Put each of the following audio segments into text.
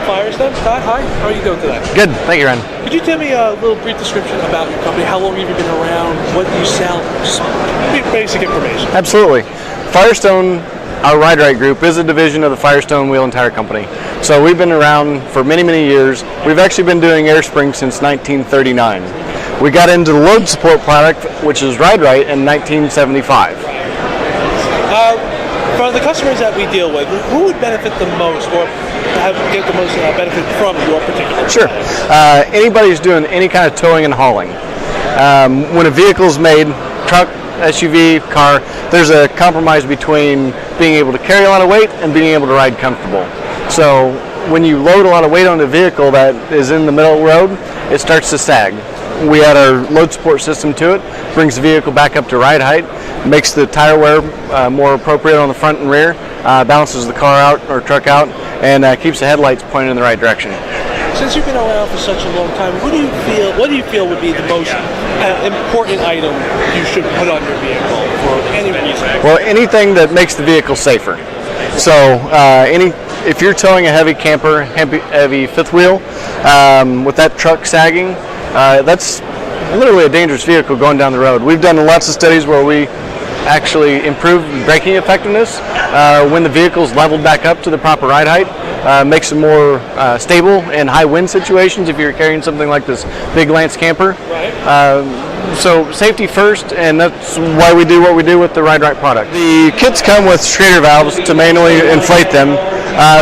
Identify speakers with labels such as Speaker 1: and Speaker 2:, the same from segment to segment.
Speaker 1: Firestone. Todd, hi. How are you doing today?
Speaker 2: Good. Thank you, Ren.
Speaker 1: Could you tell me a little brief description about your company? How long have you been around? What do you sell? Just basic information.
Speaker 2: Absolutely. Firestone, our Ride Rite group, is a division of the Firestone Wheel and Tire Company. So we've been around for many, many years. We've actually been doing air springs since 1939. We got into the load support product, which is Ride Rite, in 1975.
Speaker 1: For the customers that we deal with, who would benefit the most or get the most benefit from your particular
Speaker 2: Sure. Anybody who's doing any kind of towing and hauling. When a vehicle is made, truck, SUV, car, there's a compromise between being able to carry a lot of weight and being able to ride comfortable. So when you load a lot of weight on a vehicle that is in the middle of the road, it starts to sag. We add our load support system to it, brings the vehicle back up to ride height, makes the tire wear more appropriate on the front and rear, balances the car out or truck out, and keeps the headlights pointed in the right direction.
Speaker 1: Since you've been around for such a long time, what do you feel would be the most important item you should put on your vehicle for any reason?
Speaker 2: Well, anything that makes the vehicle safer. So if you're towing a heavy camper, heavy fifth wheel, with that truck sagging, that's literally a dangerous vehicle going down the road. We've done lots of studies where we actually improve braking effectiveness when the vehicle's leveled back up to the proper ride height. Makes it more stable in high wind situations if you're carrying something like this big Lance camper. So safety first, and that's why we do what we do with the Ride Rite product. The kits come with strainer valves to manually inflate them.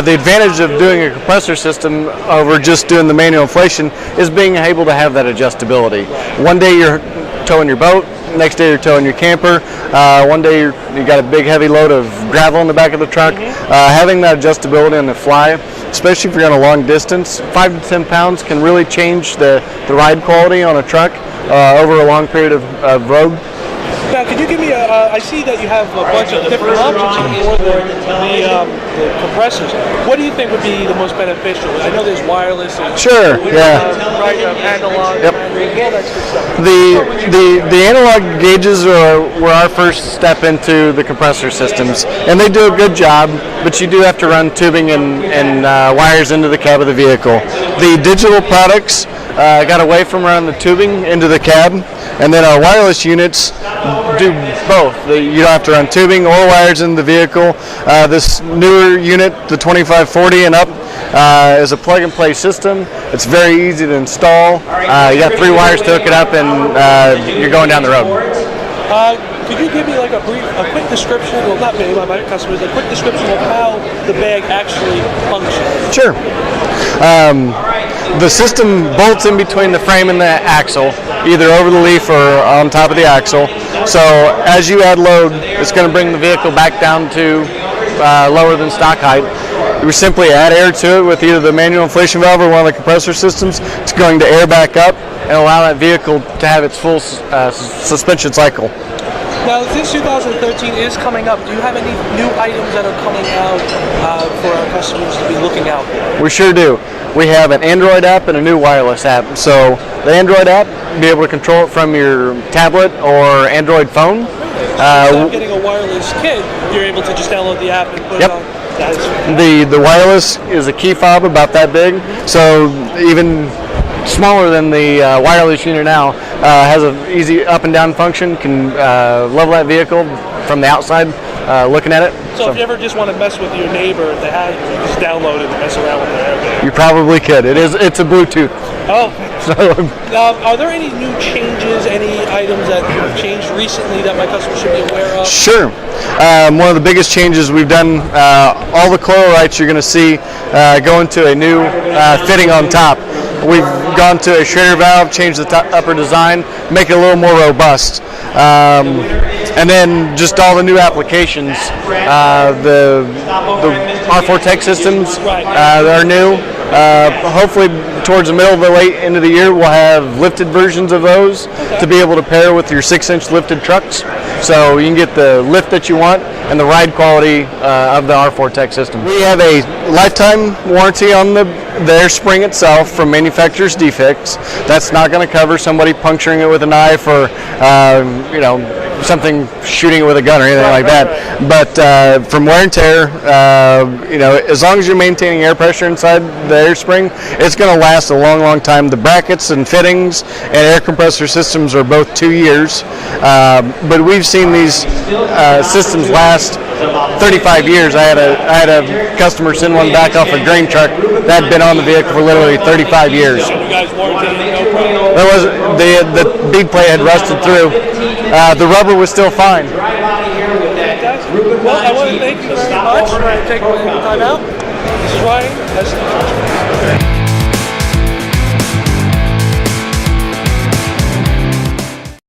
Speaker 2: The advantage of doing a compressor system over just doing the manual inflation is being able to have that adjustability. One day you're towing your boat, next day you're towing your camper, one day you got a big heavy load of gravel in the back of the truck. Having that adjustability on the fly, especially if you're on a long distance, 5 to 10 pounds can really change the ride quality on a truck over a long period of road.
Speaker 1: Now, could you give me I see that you have a bunch of different options for the compressors. What do you think would be the most beneficial? I know there's wireless and
Speaker 2: sure,
Speaker 1: analog,
Speaker 2: yep.
Speaker 1: All that good stuff.
Speaker 2: The analog gauges were our first step into the compressor systems, and they do a good job, but you do have to run tubing and wires into the cab of the vehicle. The digital products got away from running the tubing into the cab, and then our wireless units do both. You don't have to run tubing or wires in the vehicle. This newer unit, the 2540 and up, is a plug-and-play system. It's very easy to install. You got 3 wires to hook it up, and you're going down the road.
Speaker 1: Could you give me like a quick description, well not me, my customers, a quick description of how the bag actually functions?
Speaker 2: Sure. The system bolts in between the frame and the axle, either over the leaf or on top of the axle. So as you add load, it's going to bring the vehicle back down to lower than stock height. We simply add air to it with either the manual inflation valve or one of the compressor systems. It's going to air back up and allow that vehicle to have its full suspension cycle.
Speaker 1: Now, since 2013 is coming up, do you have any new items that are coming out for our customers to be looking out for?
Speaker 2: We sure do. We have an Android app and a new wireless app. So the Android app, you'll be able to control it from your tablet or Android phone.
Speaker 1: Instead of getting a wireless kit, you're able to just download the app and put it on.
Speaker 2: The wireless is a key fob about that big, so even smaller than the wireless unit now, has an easy up and down function, can level that vehicle from the outside looking at it.
Speaker 1: So if you ever just want to mess with your neighbor at the house, you just download it and mess around with their airbag.
Speaker 2: You probably could. It's a Bluetooth.
Speaker 1: Oh. So, are there any new changes, any items that have changed recently that my customers should be aware of?
Speaker 2: Sure. One of the biggest changes we've done, all the coil rights you're going to see go into a new fitting on top. We've gone to a strainer valve, changed the upper design, make it a little more robust. And then just all the new applications, the R4 Tech systems are new. Hopefully towards the middle of the late end of the year we'll have lifted versions of those to be able to pair with your 6-inch lifted trucks. So you can get the lift that you want and the ride quality of the R4 Tech system. We have a lifetime warranty on the air spring itself from manufacturer's defects. That's not going to cover somebody puncturing it with a knife or something shooting it with a gun or anything like that. But from wear and tear, as long as you're maintaining air pressure inside the air spring, it's going to last a long, long time. The brackets and fittings and air compressor systems are both 2 years, but we've seen these systems last 35 years. I had a customer send one back off a grain truck that had been on the vehicle for literally 35 years.
Speaker 1: You guys warranted it, no problem?
Speaker 2: There was the bead plate had rusted through. The rubber was still fine.
Speaker 1: Fantastic. Well, I want to thank you very much for taking the time out. This is Ryan.